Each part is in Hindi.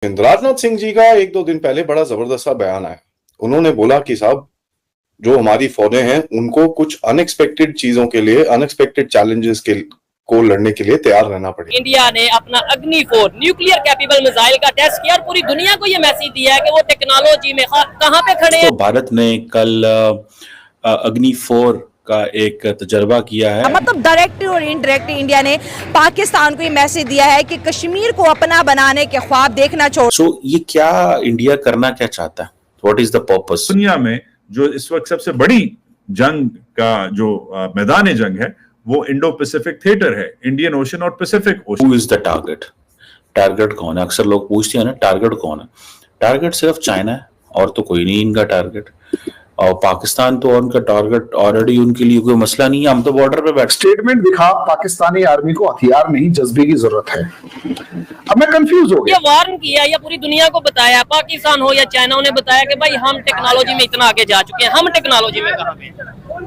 राजनाथ सिंह जी का एक दो दिन पहले बड़ा जबरदस्त सा बयान आया। उन्होंने बोला कि साहब जो हमारी फौजें हैं उनको कुछ अनएक्सपेक्टेड चीजों के लिए, अनएक्सपेक्टेड चैलेंजेस के को लड़ने के लिए तैयार रहना पड़ेगा। इंडिया ने अपना अग्नि-4 न्यूक्लियर कैपेबल मिसाइल का टेस्ट किया और पूरी दुनिया को ये मैसेज दिया है कि वो टेक्नोलॉजी में कहां पे खड़े हैं। तो भारत ने कल अग्नि-4 का एक तजर्बा किया है। मतलब डायरेक्ट और इनडायरेक्ट इंडिया ने पाकिस्तान को ये मैसेज दिया है कि कश्मीर को अपना बनाने के ख्वाब देखना छोड़। सो ये क्या इंडिया करना क्या चाहता है? What is the purpose? दुनिया में जो इस वक्त सबसे बड़ी जंग का जो मैदान जंग है वो इंडो पैसिफिक थिएटर है, इंडियन ओशन और Pacific ocean. Who is the target? Target कौन है? अक्सर लोग पूछते हैं ना, टारगेट कौन है? टारगेट सिर्फ चाइना है और तो कोई नहीं इनका टारगेट। और पाकिस्तान तो उनका टारगेट ऑलरेडी, उनके लिए कोई मसला नहीं है। हम तो बॉर्डर पे बैठ। स्टेटमेंट दिखा पाकिस्तानी आर्मी को हथियार नहीं जज्बे की जरूरत है। अब मैं कंफ्यूज हो गया। ये वार्न किया या पूरी दुनिया को बताया, पाकिस्तान हो या चाइना, उन्हें बताया कि भाई हम टेक्नोलॉजी में इतना आगे जा चुके हैं, हम टेक्नोलॉजी में कहां पे,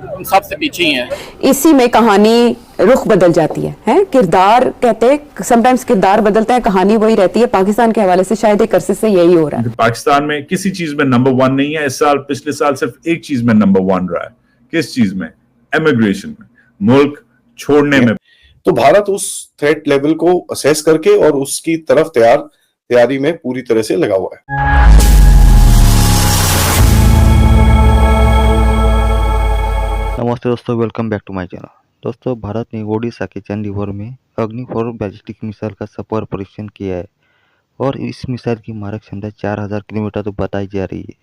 हम सबसे पीछे ही हैं। इसी में कहानी रुख बदल जाती है? किरदार कहते हैं समटाइम्स, किरदार बदलता है, कहानी वही रहती है। पाकिस्तान के हवाले से शायद एक अरसे से यही हो रहा है। पाकिस्तान में किसी चीज में नंबर 1 नहीं है। इस साल, पिछले साल सिर्फ एक चीज में नंबर 1 रहा है। किस चीज में? इमिग्रेशन में, मुल्क छोड़ने में। तो भारत उस थ्रेट लेवल को असेस करके और उसकी तरफ तैयारी में पूरी तरह से लगा हुआ है। नमस्ते दोस्तों, welcome back to my channel. दोस्तों, भारत ने ओडिशा के चंडीगढ़ में अग्नि-4 बैलिस्टिक मिसाइल का सफल परीक्षण किया है और इस मिसाइल की मारक क्षमता 4000 किलोमीटर तो बताई जा रही है।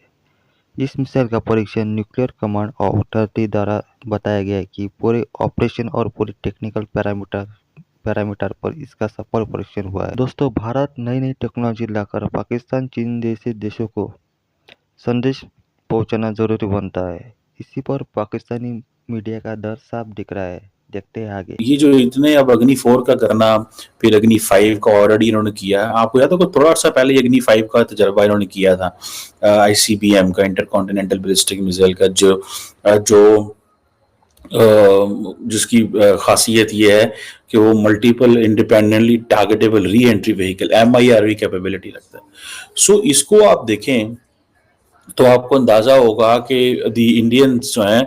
इस मिसाइल का परीक्षण न्यूक्लियर कमांड अथॉरिटी द्वारा बताया गया है कि पूरे ऑपरेशन और पूरे टेक्निकल पैरामीटर पर इसका सफल परीक्षण हुआ है। दोस्तों, भारत नई नई टेक्नोलॉजी लाकर पाकिस्तान, चीन जैसे देशों को संदेश पहुंचाना जरूरी बनता है। इसी पर पाकिस्तानी मीडिया का डर साफ दिख रहा है। देखते हैं आगे। ये जो इतने अब अग्नि-4 का करना, फिर अग्नि-5 का ऑलरेडी इन्होंने किया है। आपको याद होगा थोड़ा सा पहले अग्नि-5 का तजर्बा इन्होंने किया था, ICBM का, इंटरकॉन्टिनेंटल बैलिस्टिक मिसाइल का, जिसकी खासियत ये है कि वो multiple independently targetable re entry vehicle MIRV capability रखता है। सो इसको आप देखें तो आपको अंदाजा होगा कि द इंडियंस जो हैं,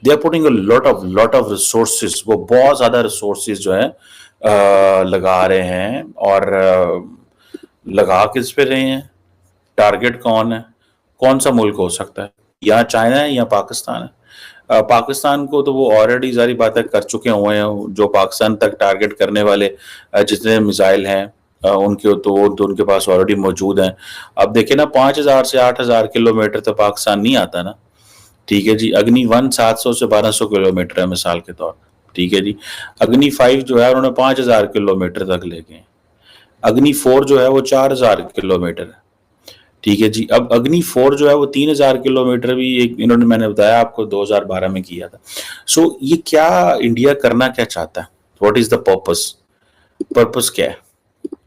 they are putting a lot of resources. वो बहुत ज्यादा रिसोर्सेज जो है लगा रहे हैं। और लगा किस पे रहे हैं? टारगेट कौन है? कौन सा मुल्क हो सकता है? या चाइना है या पाकिस्तान है। पाकिस्तान को तो वो ऑलरेडी सारी बातें कर चुके हुए हैं। जो पाकिस्तान तक टारगेट करने वाले जितने मिसाइल हैं उनके तो उनके पास ऑलरेडी मौजूद हैं। अब देखिए ना, 5000 से 8000 किलोमीटर तो पाकिस्तान नहीं आता ना। ठीक है जी। अग्नि-1 700 से 1200 किलोमीटर है मिसाल के तौर पर। ठीक है जी। अग्नि-5 जो है उन्होंने 5000 किलोमीटर तक ले गए। अग्नि-4 जो है वो 4000 किलोमीटर है। ठीक है जी। अब अग्नि-4 जो है वो 3000 किलोमीटर भी एक इन्होंने, मैंने बताया आपको, 2012 में किया था। सो ये क्या इंडिया करना क्या चाहता है? What is the purpose? Purpose क्या है?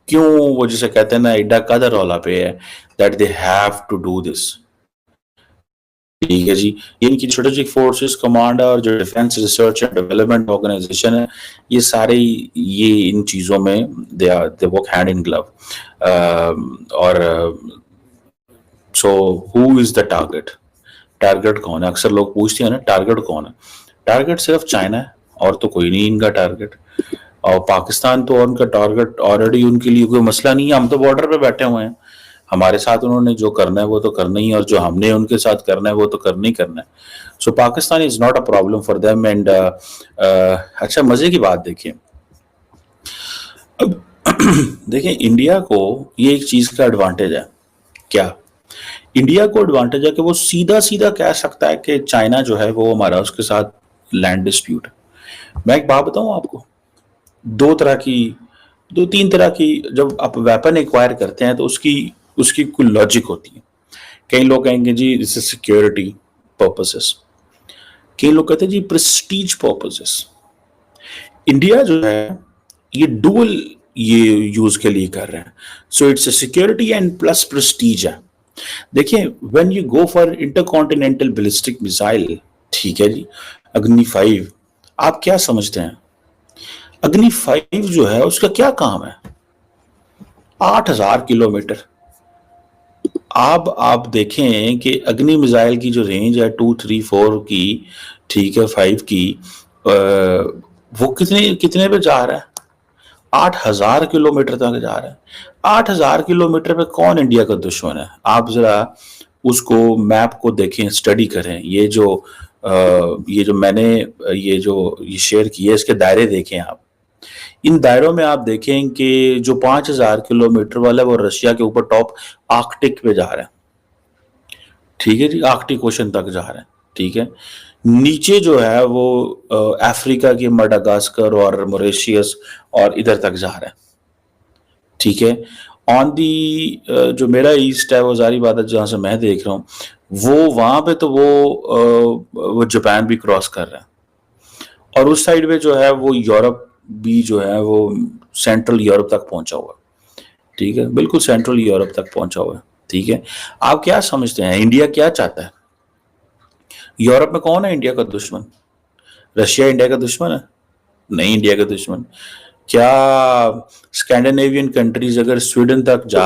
क्यों वो जिसे कहते हैं ना, एडा कादा रौला पे है that they have to do this. ठीक है जी। इनकी स्ट्रेटेजिक फोर्सेस कमांड और जो defence research and development organisation है, ये सारे ये इन चीजों में they work hand in glove. और so who is the target? Target कौन है? अक्सर लोग पूछते हैं ना, टारगेट कौन है? टारगेट सिर्फ चाइना है और तो कोई नहीं इनका टारगेट। और पाकिस्तान तो उनका टारगेट ऑलरेडी, उनके लिए कोई मसला नहीं है। हम तो बॉर्डर पे बैठे हुए हैं। हमारे साथ उन्होंने जो करना है वो तो करना ही है, और जो हमने उनके साथ करना है वो तो करना ही करना है। So Pakistan is not a problem for them. And अच्छा, मजे की बात देखिए, अब देखिए, इंडिया को ये एक चीज का एडवांटेज है। क्या इंडिया को एडवांटेज है कि वो सीधा सीधा कह सकता है कि चाइना जो है वो हमारा उसके साथ लैंड डिस्प्यूट है। मैं एक बात बताऊं आपको, दो तीन तरह की जब आप वेपन एक्वायर करते हैं तो उसकी कोई लॉजिक होती है। कई लोग कहेंगे जी दिस इज सिक्योरिटी पर्पसेस, कई लोग कहते हैं जी प्रेस्टीज पर्पसेस। इंडिया जो है ये डुअल ये यूज के लिए कर रहे हैं। So it's a security and plus Prestige है। देखिए, when you go for intercontinental ballistic missile, ठीक है जी, अग्नि-5, आप क्या समझते हैं? अग्नि-5 जो है उसका क्या काम है? 8000 किलोमीटर अब आप देखें कि अग्नि मिसाइल की जो रेंज है 2, 3, 4 की, ठीक है, 5 की, वो कितने पे जा रहा है? 8,000 किलोमीटर तक जा रहा है। 8,000 किलोमीटर पे कौन इंडिया का दुश्मन है? आप जरा उसको मैप को देखें, स्टडी करें। ये जो मैंने ये शेयर किए, इसके दायरे देखें आप। इन दायरों में आप देखें कि जो 5,000 किलोमीटर वाला है वो रशिया के ऊपर टॉप आर्कटिक पे जा रहा है, ठीक है जी, आर्कटिक ओशन तक जा रहा है, ठीक है। नीचे जो है वो अफ्रीका के मडागास्कर और मॉरिशस और इधर तक जा रहा है, ठीक है। ऑन दी जो मेरा ईस्ट है, वो जारी बात है, जहां से मैं देख रहा हूँ, वो वहां पे तो वो जापान भी क्रॉस कर रहा है, और उस साइड पे जो है वो यूरोप भी जो है वो सेंट्रल यूरोप तक पहुंचा हुआ, ठीक है, बिल्कुल सेंट्रल यूरोप तक पहुंचा हुआ है, ठीक है। आप क्या समझते हैं इंडिया क्या चाहता है? यूरोप में कौन है इंडिया का दुश्मन? रशिया इंडिया का दुश्मन है? नहीं, इंडिया का दुश्मन। क्या स्कैंडिनेवियन कंट्रीज अगर स्वीडन तक जा,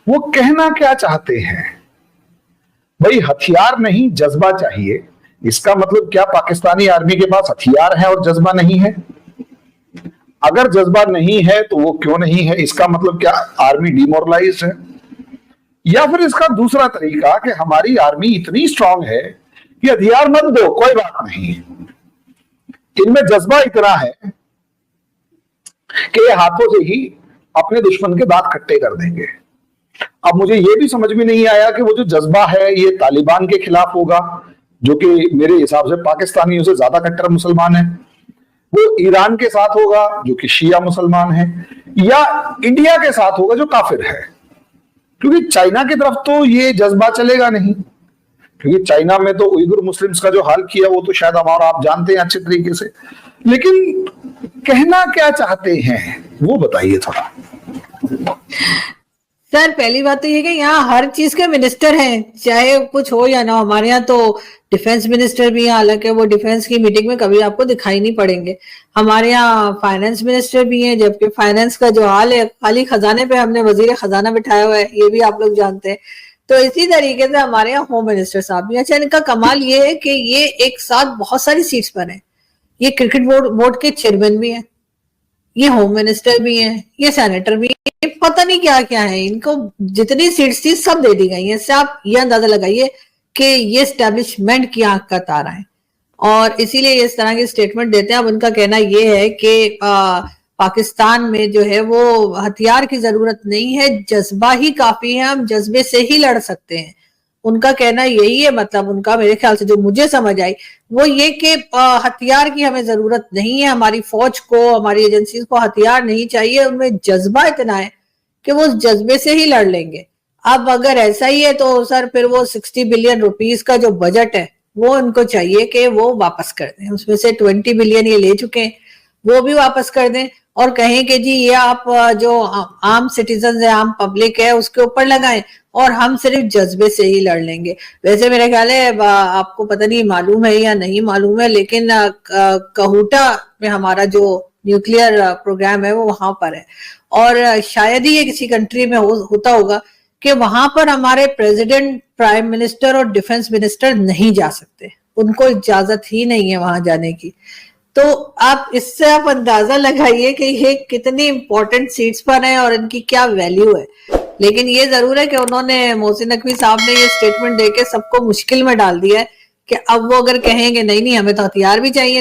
वो कहना क्या चाहते हैं? भाई हथियार नहीं जज्बा चाहिए। इसका मतलब क्या पाकिस्तानी आर्मी के पास हथियार है और जज्बा नहीं है? अगर जज्बा नहीं है तो वो क्यों नहीं है? इसका मतलब क्या आर्मी डिमोरलाइज है? या फिर इसका दूसरा तरीका कि हमारी आर्मी इतनी स्ट्रांग है कि हथियार मत दो, कोई बात नहीं, इनमें जज्बा इतना है कि ये हाथों से ही अपने दुश्मन के दांत खट्टे कर देंगे। अब मुझे ये भी समझ में नहीं आया कि वो जो जज्बा है ये तालिबान के खिलाफ होगा, जो कि मेरे हिसाब से पाकिस्तानियों से ज्यादा कट्टर मुसलमान है, वो ईरान के साथ होगा जो कि शिया मुसलमान है, या इंडिया के साथ होगा जो काफिर है। क्योंकि चाइना की तरफ तो ये जज्बा चलेगा नहीं, क्योंकि चाइना में तो उइगुर मुस्लिम्स का जो हाल किया वो तो शायद हमारा आप जानते हैं अच्छे तरीके से। लेकिन कहना क्या चाहते हैं वो बताइए थोड़ा। सर पहली बात तो ये कि यहाँ हर चीज के मिनिस्टर हैं, चाहे कुछ हो या ना हो। हमारे यहाँ तो डिफेंस मिनिस्टर भी हैं, हालांकि वो डिफेंस की मीटिंग में कभी आपको दिखाई नहीं पड़ेंगे। हमारे यहाँ फाइनेंस मिनिस्टर भी हैं, जबकि फाइनेंस का जो हाल है, खाली खजाने पे हमने वजीर खजाना बिठाया हुआ है, ये भी आप लोग जानते हैं। तो इसी तरीके से हमारे यहाँ होम मिनिस्टर साहब भी। अच्छा, इनका कमाल ये है कि ये एक साथ बहुत सारी सीट्स पर है। ये क्रिकेट बोर्ड के चेयरमैन भी है, ये होम मिनिस्टर भी हैं, ये सेनेटर भी है, पता नहीं क्या क्या है। इनको जितनी सीट्स थी सब दे दी गई हैं। इससे आप ये अंदाजा लगाइए कि ये एस्टेब्लिशमेंट की आंख का तारा है, और इसीलिए इस तरह की स्टेटमेंट देते हैं। अब उनका कहना ये है कि पाकिस्तान में जो है वो हथियार की जरूरत नहीं है, जज्बा ही काफी है, हम जज्बे से ही लड़ सकते हैं। उनका कहना यही है। मतलब उनका मेरे ख्याल से जो मुझे समझ आई वो ये कि हथियार की हमें जरूरत नहीं है, हमारी फौज को, हमारी एजेंसीज को हथियार नहीं चाहिए, उनमें जज्बा इतना है कि वो उस जज्बे से ही लड़ लेंगे। अब अगर ऐसा ही है तो सर फिर वो 60 बिलियन रुपीस का जो बजट है वो उनको चाहिए कि वो वापस कर दें। उसमें से 20 बिलियन ये ले चुके हैं, वो भी वापस कर दें और कहें कि जी ये आप जो आम सिटीजन है, आम पब्लिक है, उसके ऊपर लगाएं और हम सिर्फ जज्बे से ही लड़ लेंगे। वैसे मेरे ख्याल है आपको पता नहीं मालूम है या नहीं मालूम है, लेकिन कहूटा में हमारा जो न्यूक्लियर प्रोग्राम है वो वहां पर है, और शायद ही ये किसी कंट्री में होता होगा कि वहां पर हमारे प्रेसिडेंट, प्राइम मिनिस्टर और डिफेंस मिनिस्टर नहीं जा सकते, उनको इजाजत ही नहीं है वहां जाने की। तो आप इससे आप अंदाजा लगाइए कि ये कितनी इंपॉर्टेंट सीट्स पर है और इनकी क्या वैल्यू है। लेकिन ये जरूर है कि उन्होंने, मोहसिन नकवी साहब ने ये स्टेटमेंट देके सबको मुश्किल में डाल दिया है कि अब वो अगर कहेंगे नहीं नहीं हमें तो हथियार भी चाहिए तो